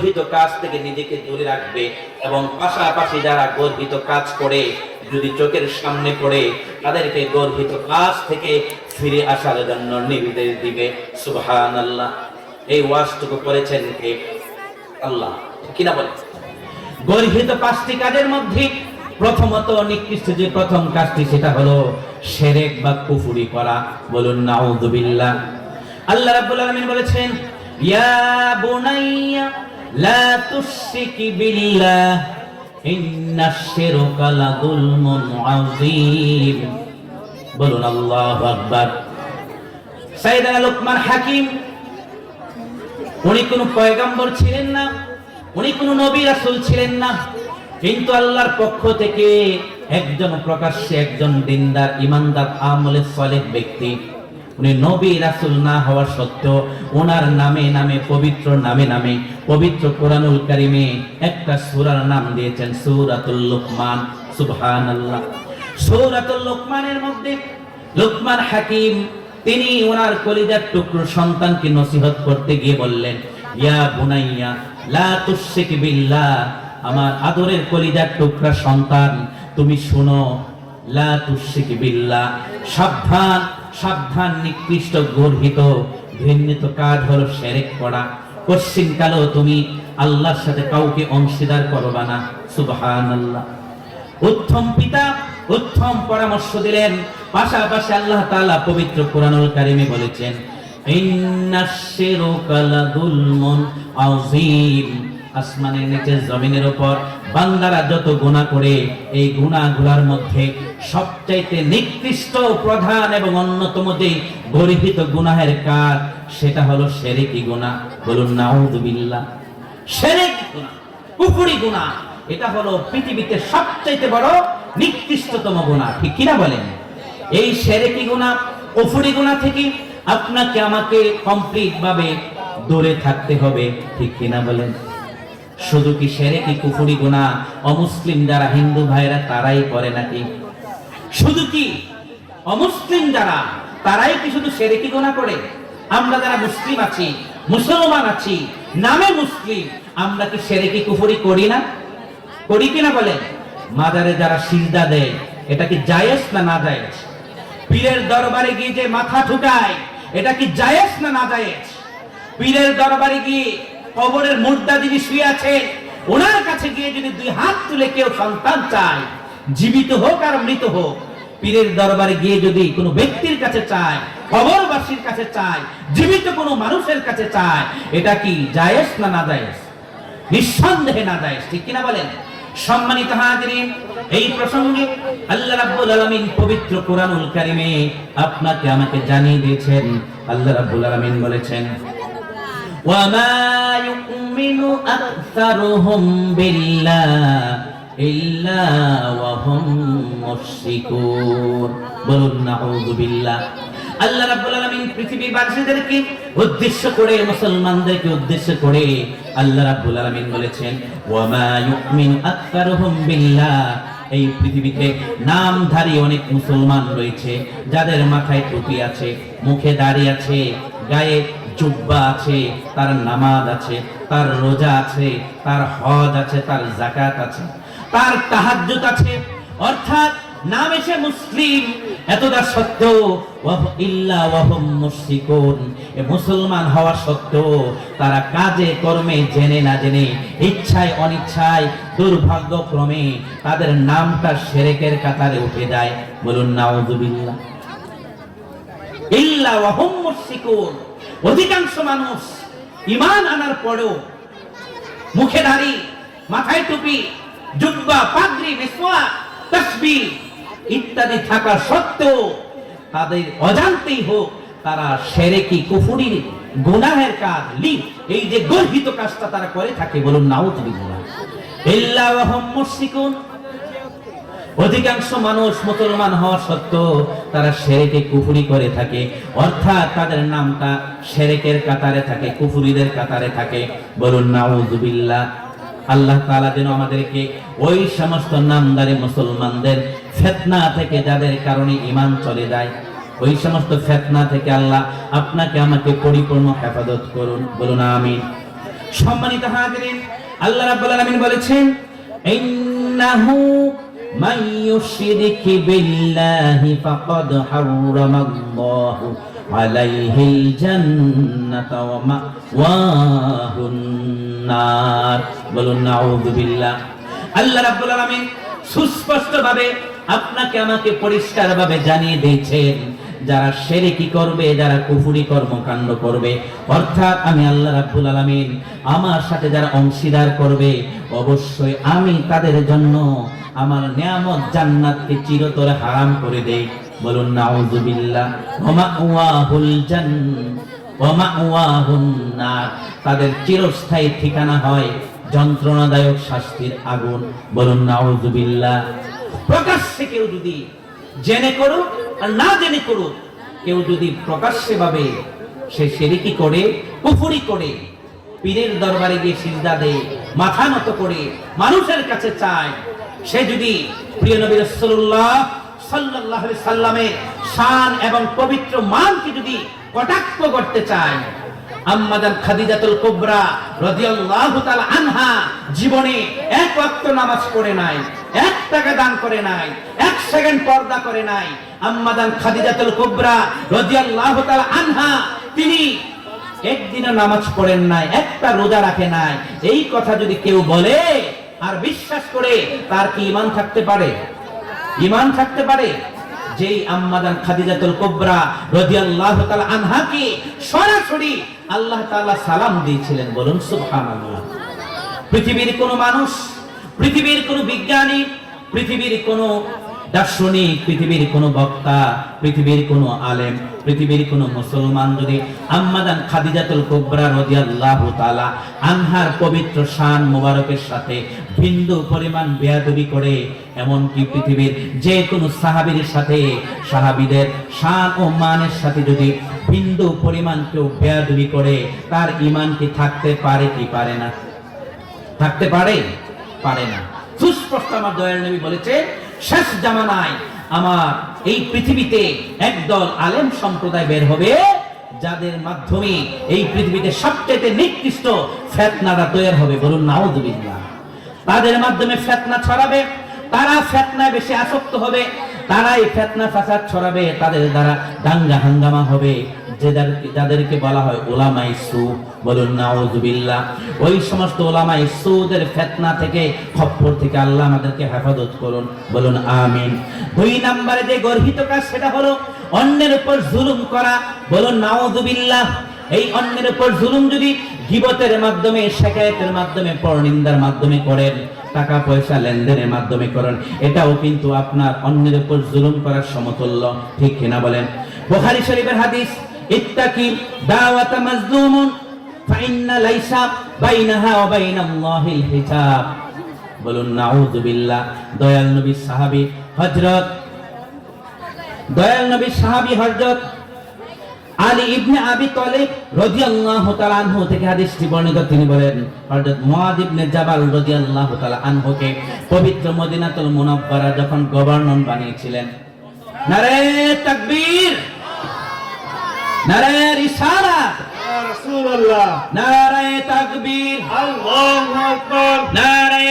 গর্হিত কাজ থেকে নিজেকে দূরে রাখবে এবং পাশাপাশি যারা গর্হিত কাজ করে যদি চোখের সামনে পড়ে তাদেরকে গর্হিত কাজ থেকে ফিরে আসার জন্য নির্দেশ দিবে। সুবহানাল্লাহ। এই ওয়াজটুকু করেছেন কে? আল্লাহ। কিনা বলেন? গর্হিত 5টি কাজের মধ্যে প্রথমত নিকৃষ্ট যে প্রথম কাজটি সেটা হলো শিরক বা কুফরি করা। বলুন নাউযুবিল্লাহ। আল্লাহ রাব্বুল আলামিন বলেছেন, ইয়া বুনাইয়া লা তুশরিক বিল্লাহ ইন্নাশ শিরকা লাযুলমুন আযীম। বলুন আল্লাহু আকবার। সাইয়েদনা লুকমান হাকিম উনি কোন পয়গম্বর ছিলেন না, উনি কোন নবী রাসূল ছিলেন না, কিন্তু আল্লাহর পক্ষ থেকে একজন প্রকাশ্যে একজন দিনদার ইমানদার আমলে সালেহ ব্যক্তি। উনি নবী রাসূল না হওয়া সত্ত্বেও ওনার নামে নামে পবিত্র নামে নামে পবিত্র কোরআনুল কারীমে একটা সূরার নাম দিয়েছেন সূরাতুল লুকমান। সুবহানাল্লাহ। সূরাতুল লুকমানের মধ্যে লুকমান হাকিম তিনি ওনার কলিজার টুকরো সন্তানকে নসিহত করতে গিয়ে বললেন, ইয়া বুনাইয়া লা তুশরিক বিল্লাহ, আমার আদরের কলিজার টুকরা সন্তান তুমি শুনো, লা তুশরিক বিল্লাহ, সাবধান সাবধান, নিকৃষ্ট গর্হিত ঘৃণিত কাজ হলো শিরক করা। কোশ্চিনকালেও তুমি আল্লাহর সাথে কাউকে অংশীদার করবা না। সুবহানাল্লাহ। উত্তম পিতা উত্তম পরামর্শ দিলেন। পাশাপাশি আল্লাহ তাআলা পবিত্র কোরআনুল কারীমে বলেছেন, ইন্নাশ শিরকা লাযুলমুন আযীম। আসমানের নিচে জমিনের উপর বান্দারা যত গুনাহ করে এই গুনাহগুলোর মধ্যে সবচাইতে নিকৃষ্ট প্রধান এবং অন্যতম যে গর্হিত গুনাহের কাজ সেটা হলো শিরকি গুনাহ। বলুন নাউযুবিল্লাহ। শিরকি গুনাহ, কুফরি গুনাহ, এটা হলো পৃথিবীতে সবচাইতে বড় নিকৃষ্টতম গুনাহ। ঠিক কিনা বলেন? এই শিরকি গুনাহ কুফরি গুনাহ থেকে আপনাকে আমাকে কমপ্লিট ভাবে দূরে থাকতে হবে। ঠিক কিনা বলেন? শুধু কি শিরকি কুফরি গুনাহ অমুসলিম যারা হিন্দু ভাইরা তারাই করে নাকি? শুধু কি অমুসলিম যারা তারাই কি শুধু শিরকি গুনাহ করে? আমরা যারা মুসলিম আছি, মুসলমান আছি, নামে মুসলিম, আমরা কি শিরকি কুফরি করি না? করি কিনা বলেন? মাজারে যারা সিজদা দেয় এটা কি জায়েজ না না জায়েজ? পীরের দরবারে গিয়ে যে মাথা ঠুকায় এটা কি জায়েজ না না জায়েজ? পীরের দরবারে গিয়ে কবরের মুর্দা যিনি শুয়ে আছে ওনার কাছে গিয়ে যদি 2 হাত তুলে কেউ সন্তান চায়, জীবিত হোক আর মৃত হোক, পীরের দরবারে গিয়ে যদি কোনো ব্যক্তির কাছে চায়, কবরবাসীর কাছে চায়, জীবিত কোনো মানুষের কাছে চায়, এটা কি জায়েজ না না জায়েজ? নিঃসন্দেহে না জায়েজ। ঠিক কিনা বলেন? সম্মানিত হাজিরিন, এই প্রসঙ্গে আল্লাহ রাব্বুল আলামিন পবিত্র কোরআনুল কারীমে আপনাকে আমাকে জানিয়ে দিয়েছেন। আল্লাহ রাব্বুল আলামিন বলেছেন, ওয়া মা ইউমিনু আকসারুহুম বিল্লাহি ইল্লা ওয়া হুম মুশরিকুন। বলুন নাউযুবিল্লাহ। আল্লাহ রাব্বুল আলামিন পৃথিবীর বাসীদেরকে উদ্দেশ্য করে, মুসলমানদেরকে উদ্দেশ্য করে আল্লাহ রাব্বুল আলামিন বলেছেন, ওয়া মা ইউমিনু আকসারুহুম বিল্লাহ। এই পৃথিবীতে নামধারী অনেক মুসলমান রয়েছে যাদের মাথায় টুপি আছে, মুখে দাড়ি আছে, গায়ে জুব্বা আছে, তার নামাজ আছে, তার রোজা আছে, তার হজ আছে, তার যাকাত আছে, তার তাহাজ্জুদ আছে, অর্থাৎ নাম এসে মুসলিম, এতটা সত্ত্বেও ইল্লা ওয়া হুম মুশরিকুন, মুসলমান হওয়া সত্ত্বেও তারা কাজে কর্মে জেনে না জেনে, ইচ্ছায় অনিচ্ছায়, দুর্ভাগ্যক্রমে তাদের নামটা শিরকের কাতারে উঠে যায়। বলুন নাউযুবিল্লাহ। ইল্লা ওয়া হুম মুশরিকুন। অধিকাংশ মানুষ ঈমান আনার পরেও মুখে দাড়ি, মাথায় টুপি, জুব্বা, পাগড়ি, মিসওয়াক, তাসবিহ ইত্যাদি থাকা সত্ত্বেও তাদের অজান্তেই হোক তারা শিরকি কুফরি গুনাহের কাজ, এই যে গর্হিত কাজটা তারা করে থাকে। বলুন নাউযুবিল্লাহ। ইল্লা ওয়া হুম মুশরিকুন। অধিকাংশ মানুষ মুসলমান হওয়া সত্ত্বেও তারা শিরকে কুফরি করে থাকে, অর্থাৎ তাদের নামটা শিরকের কাতারে থাকে, কুফরিদের কাতারে থাকে। বলুন নাউযুবিল্লাহ। আল্লাহ তাআলা যেন আমাদেরকে ওই সমস্ত নামদারি মুসলমানদের ফিতনা থেকে, যাদের কারণে ঈমান চলে যায়, ওই সমস্ত ফিতনা থেকে আল্লাহ আপনাকে আমাকে পরিপূর্ণ হেফাজত করুন। বলুন আমিন। সম্মানিত হাজিরিন, আল্লাহ রাব্বুল আলামিন বলেছেন, ইন্নাহু মান ইউশরিক বিল্লাহি ফাকাদ হারামাল্লাহু আলাইহিল জান্নাতা ওয়া মাওয়াহুন নার। বলুন নাউযু বিল্লাহ। আল্লাহ রাব্বুল আলামিন সুস্পষ্টভাবে আপনাকে আমাকে পরিষ্কারভাবে জানিয়ে দিয়েছেন, যারা শিরকি করবে, যারা কুফরি কর্মকাণ্ড করবে, অর্থাৎ আমি আল্লাহ রাব্বুল আলামিন আমার সাথে যারা অংশীদার করবে, অবশ্যই আমি তাদের জন্য আমার নিয়ামত জান্নাতকে চিরতরে হারাম করে দেই। বলুন নাউযু বিল্লাহ। ওয়া মাওয়াহুল ওয়া মাওয়াহুন নার, তাদের চিরস্থায়ী ঠিকানা হয় যন্ত্রণাদায়ক শাস্তির আগুন। বলুন নাউযু বিল্লাহ। প্রকাশ্যে কেউ যদি জেনে করুক আর না জেনে করুক, কেউ যদি প্রকাশ্যে ভাবে সে শিরকি করে, কুফরি করে, পীরের দরবারে গিয়ে সিজদা দেয়, মাথা নত করে মানুষের কাছে চায়, সে যদি প্রিয় নবী রাসূলুল্লাহ সাল্লাল্লাহু আলাইহি সাল্লামের শান এবং পবিত্র মানকে যদি কটাক্ষ করতে চায়, আম্মা জান খাদিজাতুল কুবরা রাদিয়াল্লাহু তাআলা আনহা জীবনে এক ওয়াক্ত নামাজ পড়ে নাই, 1 টাকা দান করে নাই, 1 সেকেন্ড পর্দা করে নাই। আম্মা জান খাদিজাতুল কুবরা রাদিয়াল্লাহু তাআলা আনহা তিনি একদিনও নামাজ পড়েন নাই, একটা রোজা রাখে নাই। এই কথা যদি কেউ বলে আর বিশ্বাস করে, তার কি ঈমান থাকতে পারে? ঈমান থাকতে পারে? যেই আম্মা জান খাদিজাতুল কুবরা রাদিয়াল্লাহু তাআলা আনহা কি সরাসরি আল্লাহ তাআলা সালাম দিয়েছিলেন। বলুন সুবহানাল্লাহ। পৃথিবীর কোন মানুষ, পৃথিবীর কোন বিজ্ঞানী, পৃথিবীর কোন দার্শনিক, পৃথিবীর কোন বক্তা, পৃথিবীর কোন আলেম, পৃথিবীর কোন মুসলমান যদি আম্মা জান খাদিজাতুল কুবরা রাদিয়াল্লাহু তাআলা আনহার পবিত্র শান মোবারকের সাথে বিন্দু পরিমাণ বেয়াদবি করে, এমন কি পৃথিবীর যে কোনো সাহাবীর সাথে, সাহাবীদের শান ও মানের সাথে যদি বিন্দু পরিমাণ কেউ বেয়াদবি করে, তার ঈমান কি থাকতে পারে কি পারে না? থাকতে পারে? পারে না। সুস্পষ্ট আমার দয়াল নবী বলেছে, শেষ জামানায় আমার এই পৃথিবীতে একদল আলেম সম্প্রদায় বের হবে, যাদের মাধ্যমে এই পৃথিবীতে সবচেয়ে নিকৃষ্ট ফিতনাটা তৈরি হবে। বলুন নাউযু বিল্লাহ। তাদের মাধ্যমে ফিতনা ছড়াবে, তারা ফিতনায় বেশি আসক্ত হবে, তারাই ফিতনা ফাসাদ ছড়াবে, তাদের দ্বারা দাঙ্গা হাঙ্গামা হবে, যাদেরকে বলা হয় উলামায়ে সু। বলুন নাউযু বিল্লাহ। ওই সমস্ত উলামায়ে সুদের ফিতনা থেকে, খপ্পর থেকে আল্লাহ আমাদেরকে হেফাজত করুন। বলুন আমিন। 2 নম্বরে যে গর্হিত কাজ, সেটা হলো অন্যের উপর জুলুম করা। বলুন নাউযু বিল্লাহ। এই অন্যের উপর জুলুম যদি গীবতের মাধ্যমে, শিকায়েতের মাধ্যমে, পরনিন্দার মাধ্যমে করেন, টাকা পয়সা লেনদেনের মাধ্যমে করেন, এটাও কিন্তু আপনার অন্যের উপর জুলুম করার সমতুল্য। ঠিক কিনা বলেন? বুখারী শরীফের হাদিস, ইত্তাকি দাওয়াতা মাজলুমুন ফাইন্না লাইসা বাইনাহা ওয়া বাইনাল্লাহিল হিজাব। বলুন নাউযু বিল্লাহ। দয়াল নবী সাহাবী হযরত আলী ইবনে আবি তালিব রাদিয়াল্লাহু তাআলা আনহু থেকে হাদিসটি বর্ণিত। তিনি বলেন, হযরত মুআয ইবনে জাবাল রাদিয়াল্লাহু তাআলা আনহুকে পবিত্র মদিনাতুল মুনাওয়ারা যখন গভর্নর বানিয়েছিলেন, নারে তাকবীর, নারে রিসালাত, ইয়া রাসূলুল্লাহ, নারে তাকবীর, আল্লাহু আকবার, নারে